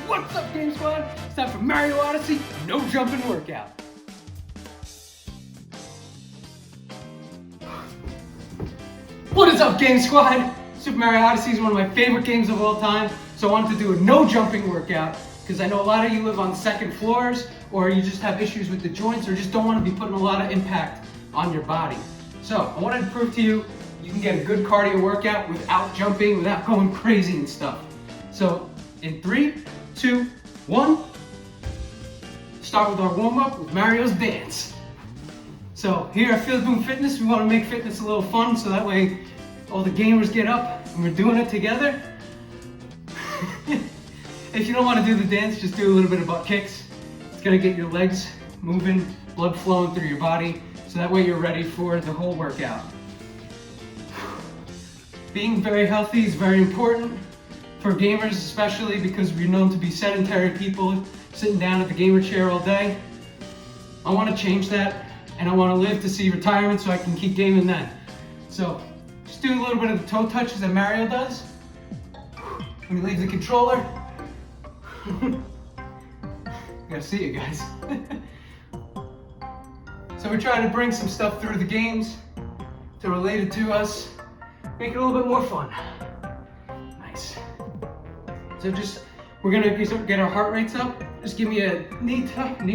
What's up, Game Squad? It's time for Mario Odyssey no jumping workout. What is up, Game Squad? Super Mario Odyssey is one of my favorite games of all time, so I wanted to do a no jumping workout because I know a lot of you live on second floors or you just have issues with the joints or just don't want to be putting a lot of impact on your body. So I wanted to prove to you you can get a good cardio workout without jumping, without going crazy and stuff. So in 3, 2, 1, start with our warm-up with Mario's dance. So here at Phillyboomfitness, we want to make fitness a little fun so that way all the gamers get up and we're doing it together. If you don't want to do the dance, just do a little bit of butt kicks. It's going to get your legs moving, blood flowing through your body, so that way you're ready for the whole workout. Being very healthy is very important for gamers, especially because we're known to be sedentary people sitting down at the gamer chair all day. I want to change that, and I want to live to see retirement so I can keep gaming then. So just do a little bit of the toe touches that Mario does. Let me leave the controller. Gotta see you guys. So we're trying to bring some stuff through the games to relate it to us, make it a little bit more fun. Nice. So we're gonna get our heart rates up. Just give me a knee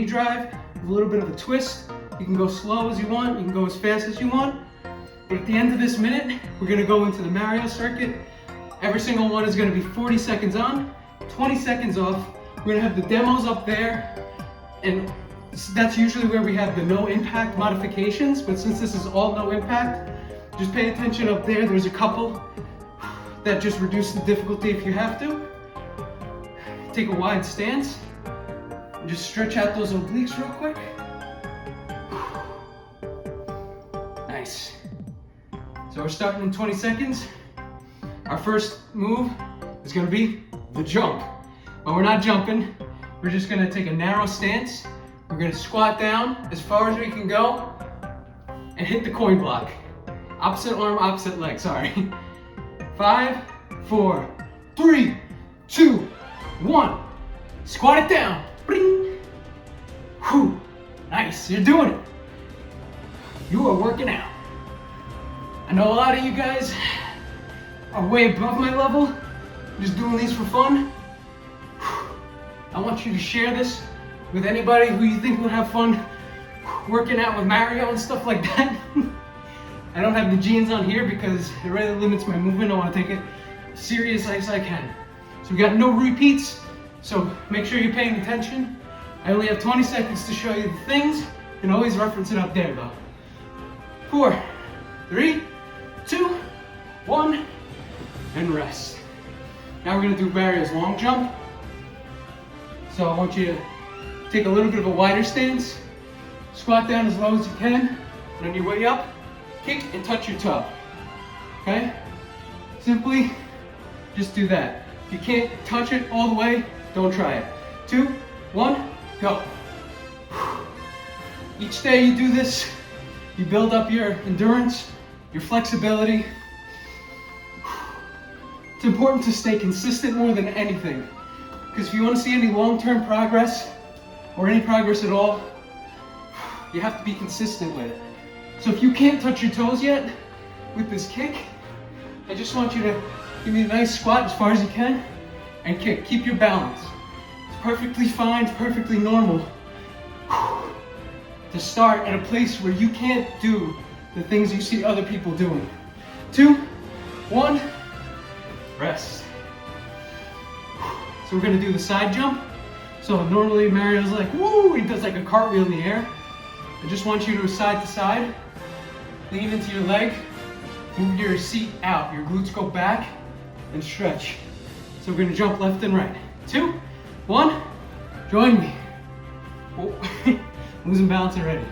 drive, with a little bit of a twist. You can go slow as you want, you can go as fast as you want. But at the end of this minute, we're gonna go into the Mario circuit. Every single one is gonna be 40 seconds on, 20 seconds off. We're gonna have the demos up there, and that's usually where we have the no impact modifications, but since this is all no impact, just pay attention up there. There's a couple that just reduce the difficulty if you have to. Take a wide stance, and just stretch out those obliques real quick. Nice. So we're starting in 20 seconds. Our first move is gonna be the jump. But we're not jumping. We're just gonna take a narrow stance. We're gonna squat down as far as we can go and hit the coin block. Opposite arm, opposite leg, sorry. 5, 4, 3, 2, 1. Squat it down. Bring. Whew. Nice, you're doing it. You are working out. I know a lot of you guys are way above my level, just doing these for fun. I want you to share this with anybody who you think would have fun working out with Mario and stuff like that. I don't have the jeans on here because it really limits my movement. I want to take it as serious as I can. So we got no repeats, so make sure you're paying attention. I only have 20 seconds to show you the things. You can always reference it up there though. 4, 3, 2, 1, and rest. Now we're gonna do Mario's long jump. So I want you to take a little bit of a wider stance, squat down as low as you can, and on your way up, kick and touch your toe, okay? Simply just do that. If you can't touch it all the way, don't try it. 2, 1, go. Each day you do this, you build up your endurance, your flexibility. It's important to stay consistent more than anything, because if you want to see any long-term progress, or any progress at all, you have to be consistent with it. So if you can't touch your toes yet with this kick, I just want you to give me a nice squat as far as you can and kick. Keep your balance. It's perfectly fine, it's perfectly normal to start at a place where you can't do the things you see other people doing. 2, 1, rest. So we're gonna do the side jump. So normally Mario's like, woo, he does like a cartwheel in the air. I just want you to side to side, lean into your leg, move your seat out, your glutes go back, and stretch. So we're gonna jump left and right. 2, 1, join me. Oh, losing balance already.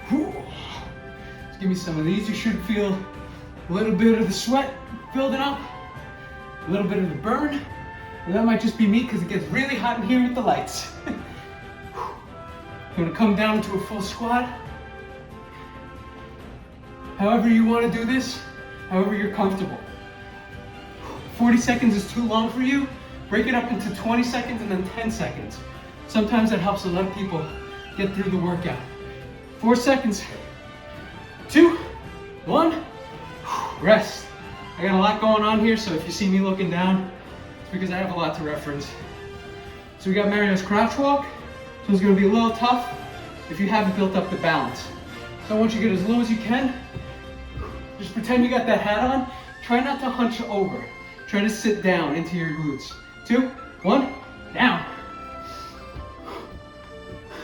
Just give me some of these. You should feel a little bit of the sweat building up, a little bit of the burn. And that might just be me because it gets really hot in here with the lights. I'm gonna come down to a full squat. However you want to do this, however you're comfortable. 40 seconds is too long for you, break it up into 20 seconds and then 10 seconds. Sometimes that helps a lot of people get through the workout. 4 seconds, 2, 1, rest. I got a lot going on here, so if you see me looking down, it's because I have a lot to reference. So we got Mario's crouch walk, so it's gonna be a little tough if you haven't built up the balance. So I want you to get as low as you can. Just pretend you got that hat on. Try not to hunch over. Try to sit down into your glutes. 2, 1, down.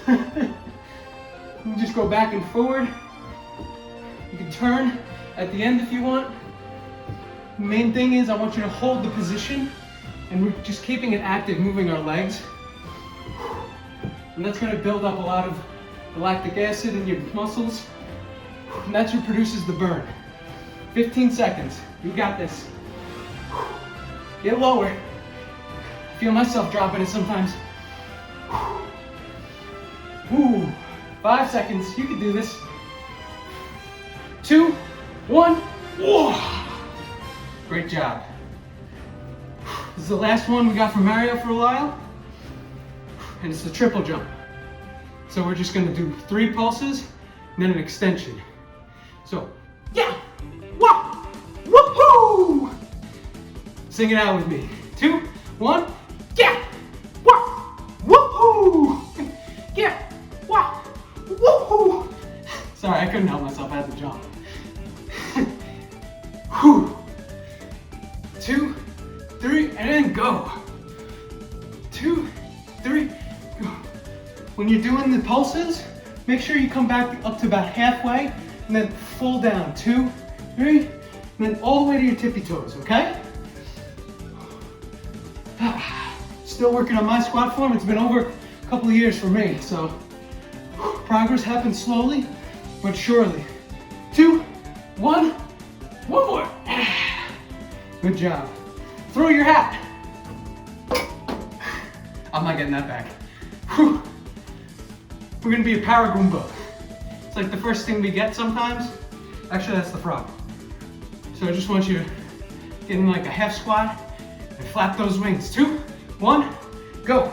You just go back and forward. You can turn at the end if you want. The main thing is I want you to hold the position and we're just keeping it active, moving our legs. And that's gonna build up a lot of lactic acid in your muscles. And that's what produces the burn. 15 seconds, you got this. Get lower. I feel myself dropping it sometimes. Ooh, 5 seconds, you can do this. 2, 1, whoa. Great job. This is the last one we got from Mario for a while. And it's the triple jump. So we're just gonna do 3 pulses and then an extension. So, yeah, wah, woohoo! Sing it out with me. 2, 1, yeah, wah, woohoo! Yeah, wah, woohoo! Sorry, I couldn't help myself, I had to jump. Whew. 2, 3, and then go. 2, 3, go. When you're doing the pulses, make sure you come back up to about halfway and then full down. 2, 3, and then all the way to your tippy toes, okay? Still working on my squat form. It's been over a couple of years for me, so progress happens slowly but surely. 2, 1, one more. Good job. Throw your hat. I'm not getting that back. Whew. We're gonna be a power goomba. It's like the first thing we get sometimes. Actually, that's the frog. So I just want you to get in like a half squat and flap those wings. 2, 1, go.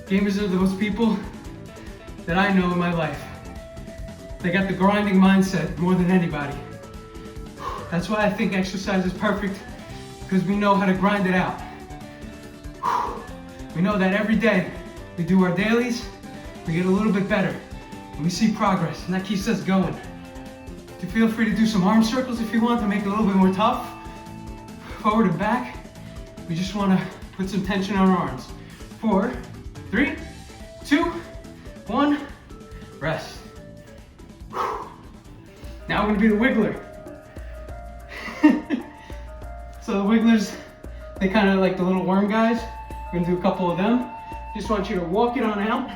Gamers are those people that I know in my life. They got the grinding mindset more than anybody. That's why I think exercise is perfect, because we know how to grind it out. We know that every day we do our dailies, we get a little bit better, and we see progress, and that keeps us going. So feel free to do some arm circles if you want to make it a little bit more tough. Forward and back. We just want to put some tension on our arms. 4, 3, 2, 1, rest. Now we're gonna do the wiggler. So the wigglers, they kind of like the little worm guys. We're gonna do a couple of them. Just want you to walk it on out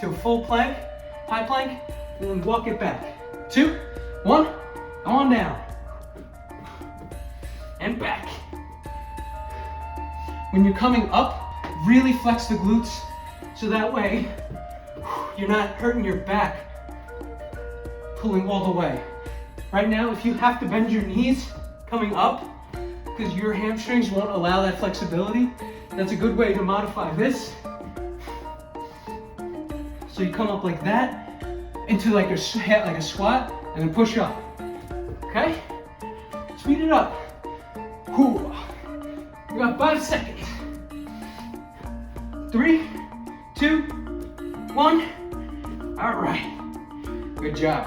to a full plank, high plank, and then walk it back. 2, 1, on down. And back. When you're coming up, really flex the glutes so that way you're not hurting your back pulling all the way. Right now, if you have to bend your knees coming up because your hamstrings won't allow that flexibility, that's a good way to modify this. So you come up like that into like a squat and then push up. Okay? Speed it up. Whew. We got 5 seconds. 3, 2, 1. All right. Good job.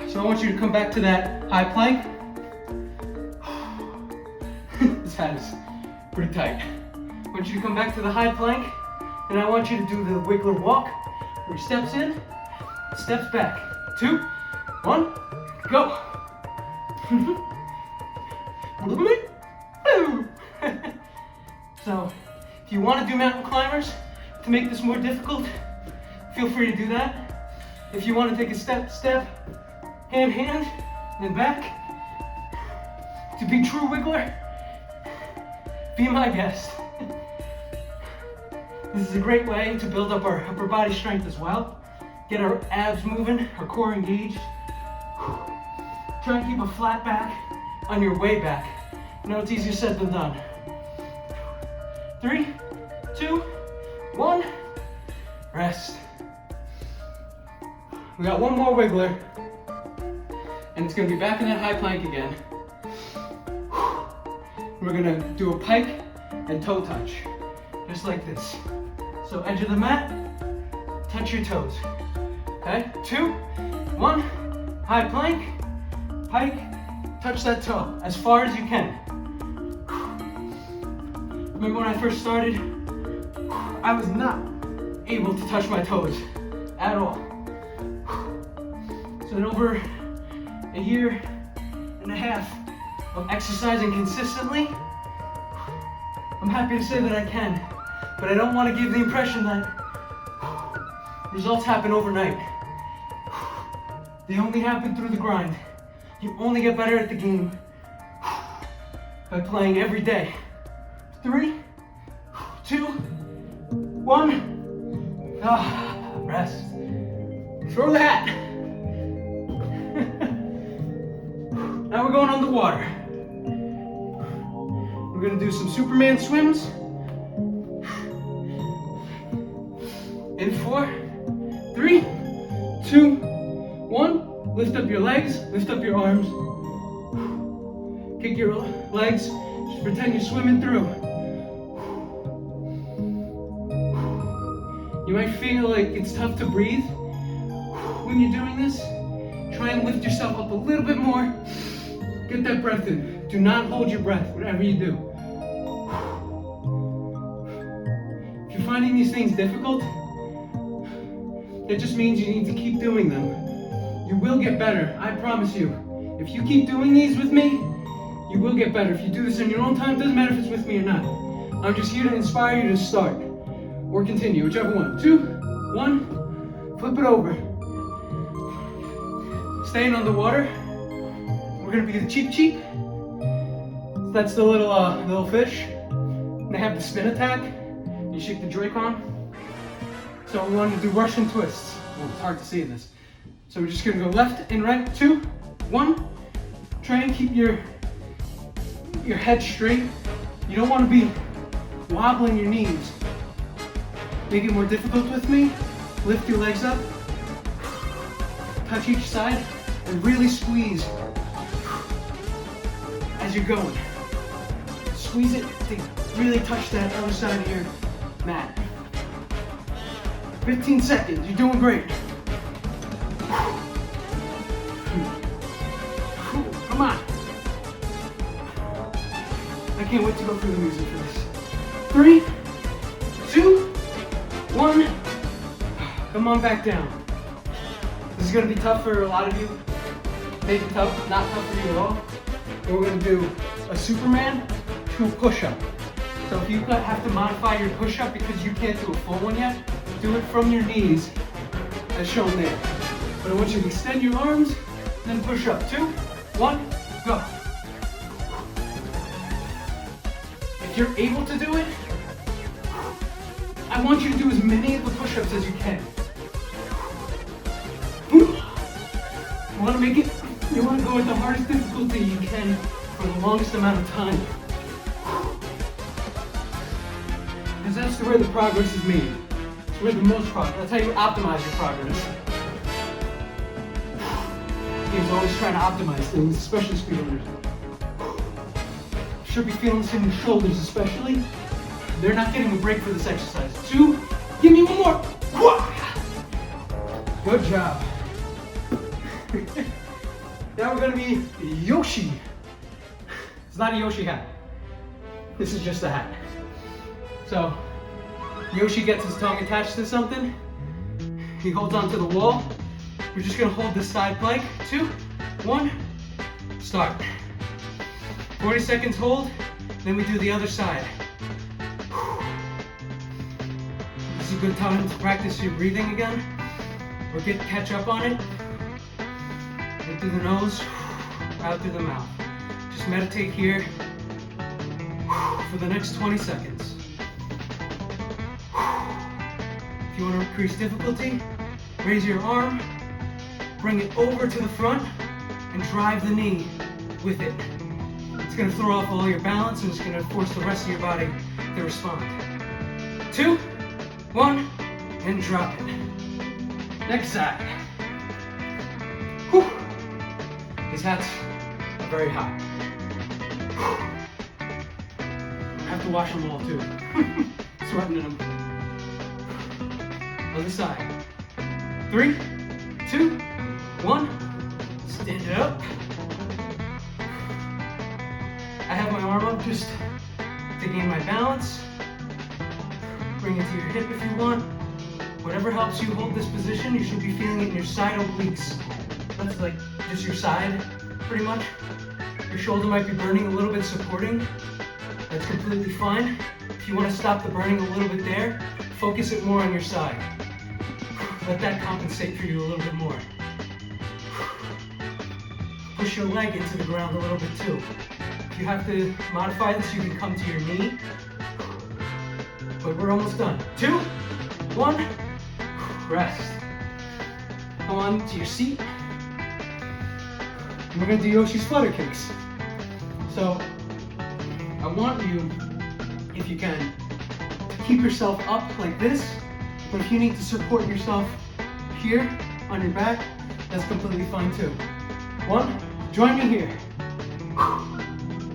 So I want you to come back to that high plank. This hat is pretty tight. I want you to come back to the high plank, and I want you to do the wiggler walk, where he steps in, steps back. 2, 1, go. So, if you want to do mountain climbers to make this more difficult, feel free to do that. If you want to take a step, hand, then back. To be true wiggler, be my guest. This is a great way to build up our upper body strength as well. get our abs moving, our core engaged. Try and keep a flat back on your way back. I know it's easier said than done. 3, 2, 1, rest. We got one more wiggler, and it's gonna be back in that high plank again. We're gonna do a pike and toe touch, just like this. So edge of the mat, touch your toes. Okay, 2, 1, high plank, pike, touch that toe as far as you can. Remember when I first started, I was not able to touch my toes at all. So in over a year and a half of exercising consistently, I'm happy to say that I can, but I don't want to give the impression that results happen overnight. They only happen through the grind. You only get better at the game by playing every day. 3, 2, 1, rest. Throw the hat. Now we're going on the water. We're gonna do some Superman swims. In 4, 3, 2, 1. Lift up your legs, lift up your arms. Kick your legs, just pretend you're swimming through. You might feel like it's tough to breathe when you're doing this. Try and lift yourself up a little bit more. Get that breath in. Do not hold your breath, whatever you do. If you're finding these things difficult, that just means you need to keep doing them. You will get better, I promise you. If you keep doing these with me, you will get better. If you do this in your own time, doesn't matter if it's with me or not. I'm just here to inspire you to start or continue, whichever one. 2, 1, flip it over. Staying on the water, we're gonna be the Cheep. That's the little fish. They have the spin attack. You shake the Joy-Con. So we want to do Russian twists. Well, it's hard to see this. So we're just gonna go left and right. 2, 1. Try and keep your head straight. You don't want to be wobbling your knees. Make it more difficult with me. Lift your legs up. Touch each side and really squeeze as you're going. Squeeze it to really touch that other side of your mat. 15 seconds, you're doing great. Come on. I can't wait to go through the music for this. 3, 2, 1. Come on back down. This is gonna be tough for a lot of you. Maybe tough, not tough for you at all. And we're gonna do a Superman to a push-up. So if you have to modify your push-up because you can't do a full one yet, do it from your knees, as shown there. But I want you to extend your arms, then push up. 2, 1, go. If you're able to do it, I want you to do as many of the push-ups as you can. You want to make it, you want to go at the hardest difficulty you can for the longest amount of time. Because that's where the progress is made. It's where the most progress, that's how you optimize your progress. Game's always trying to optimize things, especially speedrunners. Should be feeling this in your shoulders especially. They're not getting a break for this exercise. 2, give me one more. Good job. Now we're gonna be Yoshi. It's not a Yoshi hat. This is just a hat. So, Yoshi gets his tongue attached to something. He holds onto the wall. We're just gonna hold this side plank. 2, 1, start. 40 seconds hold, then we do the other side. This is a good time to practice your breathing again, or catch up on it. In through the nose, out through the mouth. Just meditate here for the next 20 seconds. If you want to increase difficulty, Raise your arm, bring it over to the front, and drive the knee with it. It's gonna throw off all your balance and it's gonna force the rest of your body to respond. 2, 1, and drop it. Next side. Whew. These hats are very hot. I have to wash them all too. Sweating in them. Other side. 3, 2, 1. Stand it up. I have my arm up just to gain my balance. Bring it to your hip if you want. Whatever helps you hold this position, you should be feeling it in your side obliques. That's like just your side, pretty much. Your shoulder might be burning a little bit supporting. That's completely fine. If you want to stop the burning a little bit there, focus it more on your side. Let that compensate for you a little bit more. Push your leg into the ground a little bit too. If you have to modify this, you can come to your knee. But we're almost done. 2, 1, rest. Come on to your seat. And we're gonna do Yoshi's Flutter kicks. So, I want you, if you can, to keep yourself up like this. But if you need to support yourself here on your back, that's completely fine too. 1, join me here.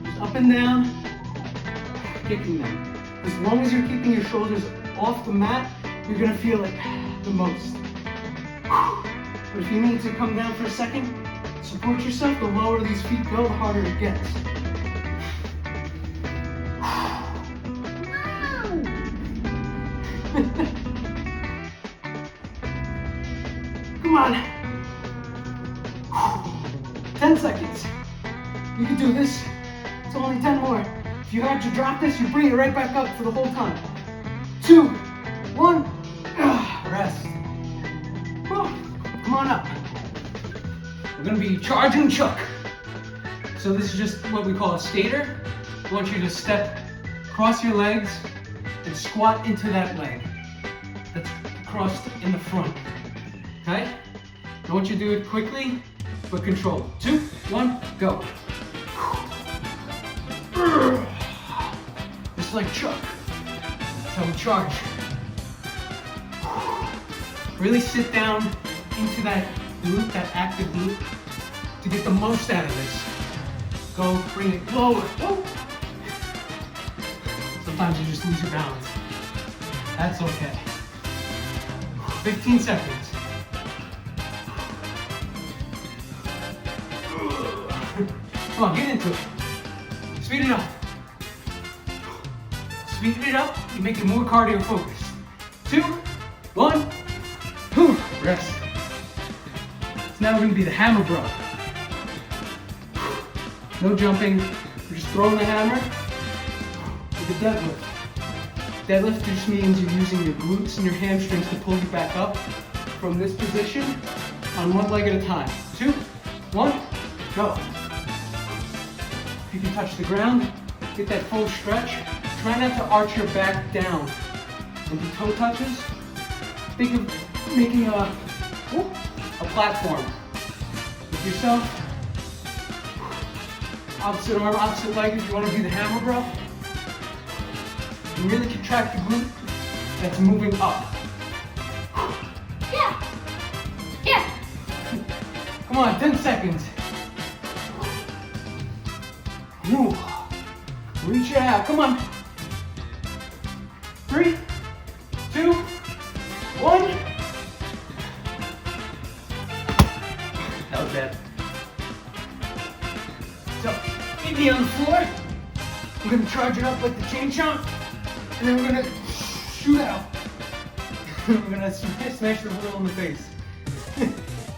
Just up and down, kicking them. As long as you're keeping your shoulders off the mat, you're gonna feel it the most. But if you need to come down for a second, support yourself, the lower these feet go, the harder it gets. Come on. 10 seconds. You can do this. It's only 10 more. If you have to drop this, you bring it right back up for the whole time. 2, 1, rest. Come on up. We're gonna be charging chuck. So this is just what we call a skater. I want you to step, cross your legs, and squat into that leg that's crossed in the front. Okay? I want you to do it quickly, but controlled. 2, 1, go. Just like chuck. That's how we charge. Really sit down into that glute, that active glute, to get the most out of this. Go, bring it lower. Whoa. Sometimes you just lose your balance. That's okay. 15 seconds. Come on, get into it. Speed it up. Speed it up, you make it more cardio focused. 2, 1, rest. So now we're gonna be the hammer bro. No jumping, we're just throwing the hammer with the deadlift. Deadlift just means you're using your glutes and your hamstrings to pull you back up from this position on one leg at a time. 2, 1, go. If you can touch the ground, get that full stretch. Try not to arch your back down into toe touches. Think of making a platform with yourself. Opposite arm, opposite leg if you want to be the hammer bro. And really contract the glute that's moving up. Yeah. Yeah. Come on, 10 seconds. Ooh. Reach it out, come on. 3, 2, 1. That was bad. So, feet knee on the floor. We're gonna charge it up like the chain chomp, and then we're gonna shoot out. We're gonna smash the wheel in the face.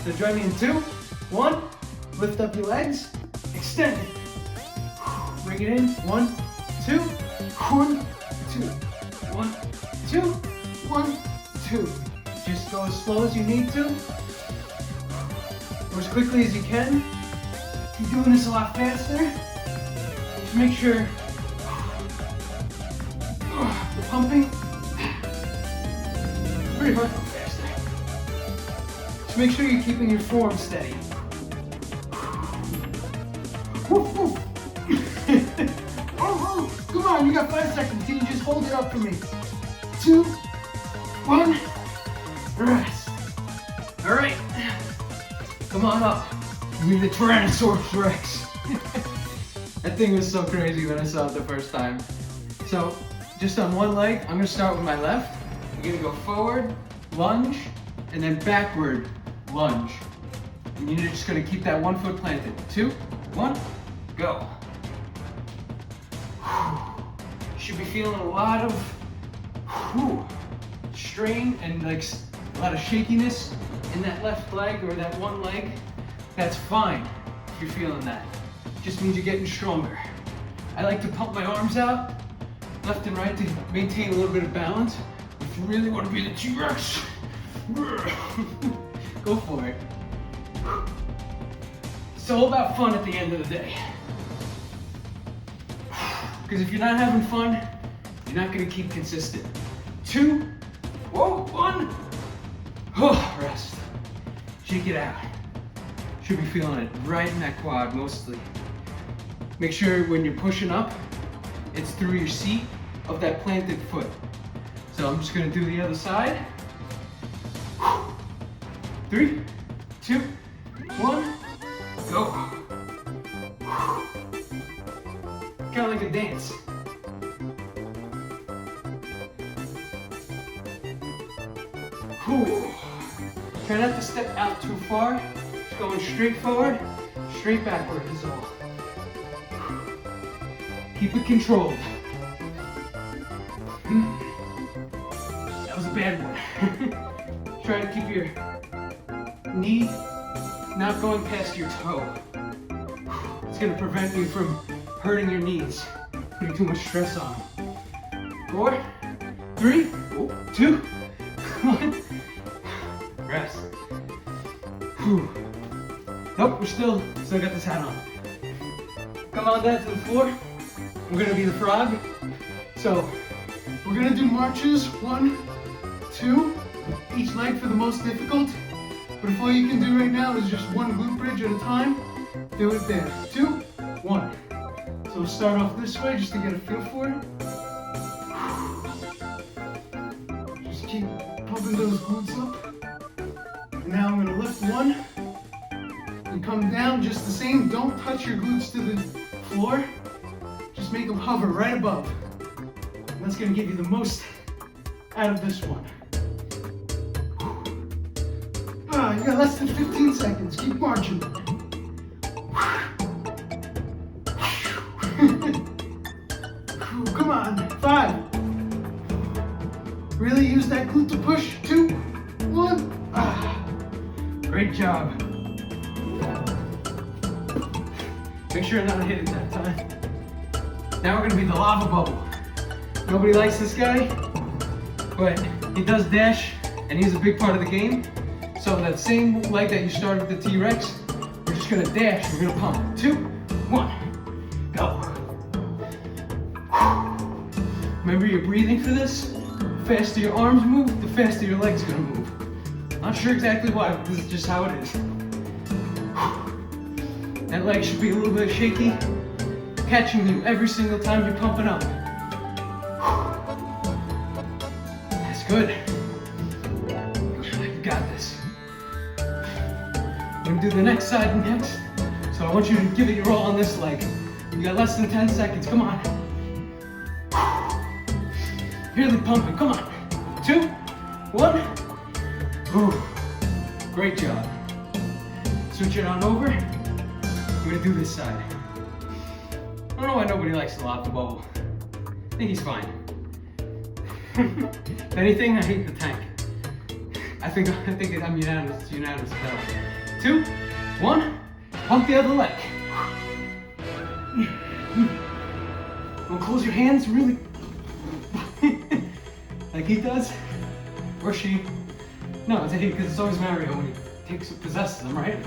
So join me in 2, 1. Lift up your legs, extend it. Bring it in. 1, 2, 1, 2, 1, 2, 1, 2. Just go as slow as you need to, or as quickly as you can. If you're doing this a lot faster, just make sure the pumping pretty hard to go faster. Just make sure you're keeping your form steady. Oh, come on, you got 5 seconds. Can you just hold it up for me? 2, 1, rest. All right, come on up. Give me the Tyrannosaurus Rex. That thing was so crazy when I saw it the first time. So, just on one leg, I'm gonna start with my left. You're gonna go forward, lunge, and then backward, lunge. And you're just gonna keep that 1 foot planted. 2, 1, go. You should be feeling a lot of strain and like a lot of shakiness in that left leg or that one leg. That's fine if you're feeling that. It just means you're getting stronger. I like to pump my arms out left and right to maintain a little bit of balance. If you really want to be the T-Rex, go for it. It's all about fun at the end of the day. Because if you're not having fun, you're not going to keep consistent. 2, 1, rest. Shake it out. Should be feeling it right in that quad mostly. Make sure when you're pushing up, it's through your seat of that planted foot. So I'm just going to do the other side. 3, 2, 1, go. Kind of like a dance. Try not to step out too far. Just going straight forward, straight backward is all. Keep it controlled. That was a bad one. Try to keep your knee not going past your toe. It's going to prevent you from hurting your knees, putting too much stress on them. 4, 3, 2, 1. Rest. Nope, we're still got this hat on. Come on down to the floor. We're gonna be the frog. So we're gonna do marches, 1, 2, each leg for the most difficult. But if all you can do right now is just 1 glute bridge at a time, do it there. 2, 1. So we'll start off this way just to get a feel for it. Just keep pumping those glutes up. And now I'm gonna lift 1 and come down just the same. Don't touch your glutes to the floor. Just make them hover right above. And that's gonna give you the most out of this one. You got less than 15 seconds. Keep marching. Come on. 5. Really use that glute to push. 2, 1. Great job. Make sure not to hit it that time. Now we're gonna be the lava bubble. Nobody likes this guy, but he does dash and he's a big part of the game. So that same leg that you started with the T-Rex, we're just gonna dash, we're gonna pump. 2, 1, go. Remember you're breathing for this. The faster your arms move, the faster your legs gonna move. Not sure exactly why, but this is just how it is. That leg should be a little bit shaky, catching you every single time you're pumping up. That's good. You got this. We're gonna do the next side next. So I want you to give it your all on this leg. You got less than 10 seconds, come on. Really pumping, come on. 2, 1. Great job. Switch it on over. We're gonna do this side. I don't know why nobody likes the lava bubble. I think he's fine. If anything, I hate the tank. I think I'm unanimous. It's unanimous. 2, 1. Pump the other leg. Well, close your hands really, like he does, or she. No, it's a he because it's always Mario when he possesses them, right?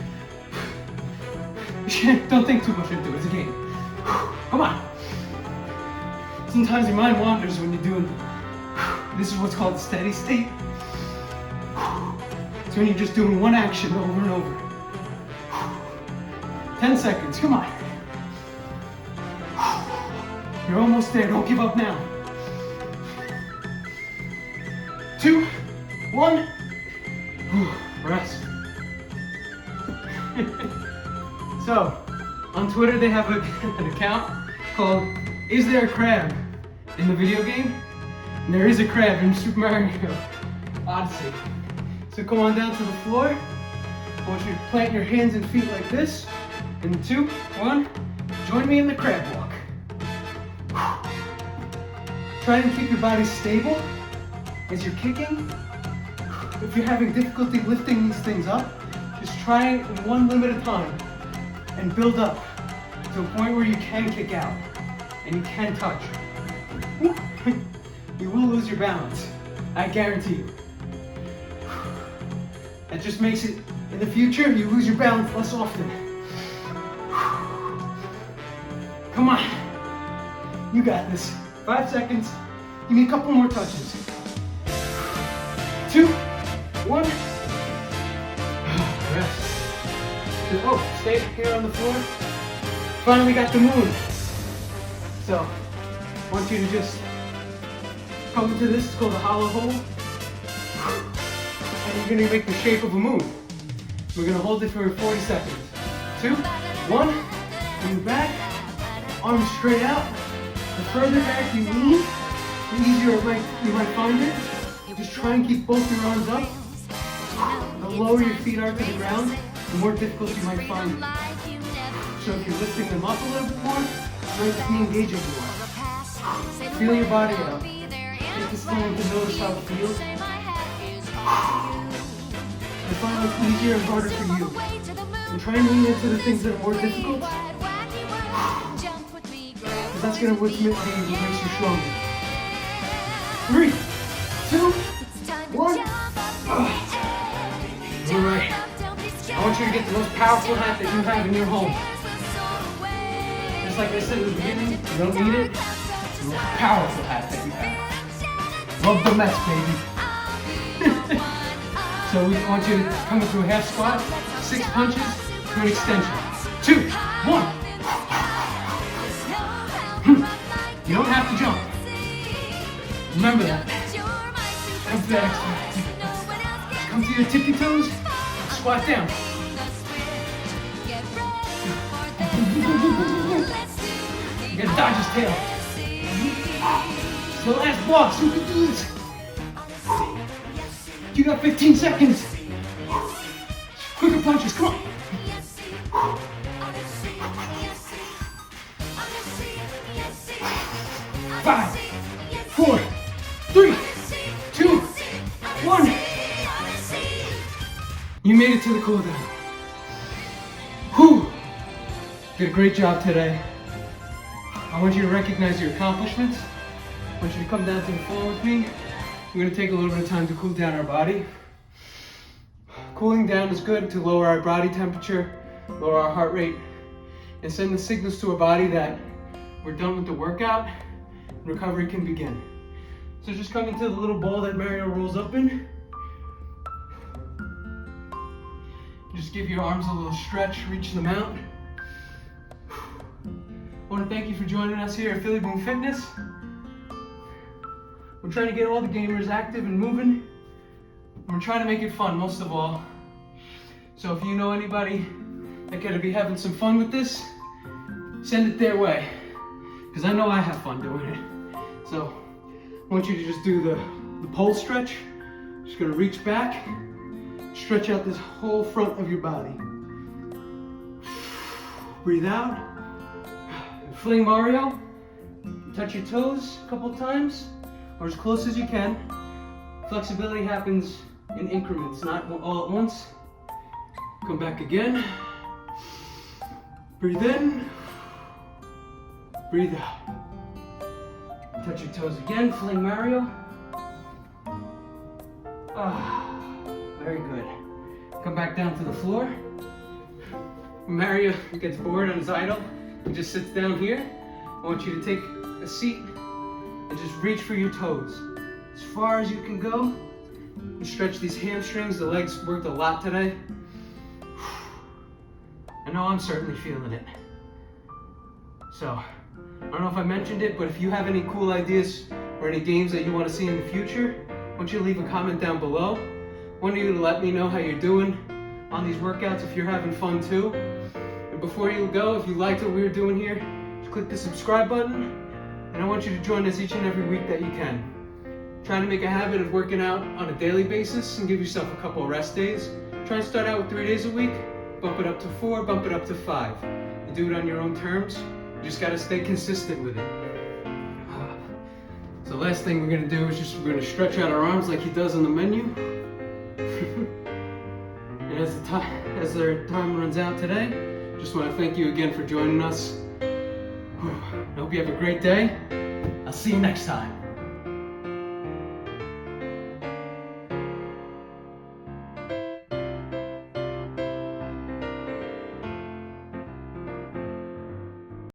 Don't think too much into it. It's a game. Come on. Sometimes your mind wanders when you're doing. This is what's called steady state. It's when you're just doing one action over and over. 10 seconds, come on. You're almost there, don't give up now. 2, 1, rest. So, on Twitter they have an account called Is There a Crab in the video game? And there is a crab in Super Mario Odyssey. So come on down to the floor. I want you to plant your hands and feet like this. In 2, 1, join me in the crab walk. Try and keep your body stable as you're kicking. If you're having difficulty lifting these things up, just try it in one limited time and build up to a point where you can kick out and you can touch. You will lose your balance, I guarantee you. That just makes it, in the future, you lose your balance less often. Come on, you got this. 5 seconds, give me a couple more touches. 2, 1, rest. Oh, stay here on the floor. Finally got the moon. So, I want you to just come to this, it's called a hollow hole. And you're gonna make the shape of a moon. We're gonna hold it for 40 seconds. 2, 1, lean back, arms straight out. The further back you lean, the easier you might find it. Just try and keep both your arms up. The lower your feet are to the ground, the more difficult you might find it. So if you're lifting them up a little bit more, you might be engaging more. Feel your body out. Take this time to notice how it feels. And find what's easier and harder for you. And try and lean into the things that are more difficult. Because that's going to ultimately what makes you stronger. 3, 2, 1. Alright. I want you to get the most powerful hat that you have in your home. Just like I said at the beginning, you don't need it. It's the most powerful hat that you have. Love the Mets, baby. So we want you to come into a half squat, 6 punches to an extension. 2, 1. You don't have to jump. Remember that. Come to that extension. Come to your tippy toes, squat down. You gotta dodge his tail. It's the last boss, who can do this? You got 15 seconds. Quicker punches, come on. 5, 4, 3, 2, 1. You made it to the cool down. Whew. Did a great job today. I want you to recognize your accomplishments. I want you to come down to the floor with me. We're going to take a little bit of time to cool down our body. Cooling down is good to lower our body temperature, lower our heart rate, and send the signals to our body that we're done with the workout and recovery can begin. So just come into the little ball that Mario rolls up in. Just give your arms a little stretch, reach them out. I want to thank you for joining us here at Phillyboomfitness. We're trying to get all the gamers active and moving. And we're trying to make it fun, most of all. So if you know anybody that could be having some fun with this, send it their way. Because I know I have fun doing it. So I want you to just do the pole stretch. Just gonna reach back, stretch out this whole front of your body. Breathe out. Fling Mario. Touch your toes a couple times, or as close as you can. Flexibility happens in increments, not all at once. Come back again. Breathe in. Breathe out. Touch your toes again, fling Mario. Very good. Come back down to the floor. When Mario gets bored on his idle, he just sits down here. I want you to take a seat and just reach for your toes. As far as you can go, Stretch these hamstrings. The legs worked a lot today. I know I'm certainly feeling it. So, I don't know if I mentioned it, but if you have any cool ideas or any games that you want to see in the future, I want you to leave a comment down below. I want you to let me know how you're doing on these workouts, if you're having fun too. And before you go, if you liked what we were doing here, just click the subscribe button. And I want you to join us each and every week that you can. Try to make a habit of working out on a daily basis and give yourself a couple of rest days. Try and start out with 3 days a week, bump it up to 4, bump it up to 5. You do it on your own terms. You just gotta stay consistent with it. So the last thing we're gonna do is we're gonna stretch out our arms like he does on the menu. And as our time runs out today, just wanna thank you again for joining us. I hope you have a great day. I'll see you next time.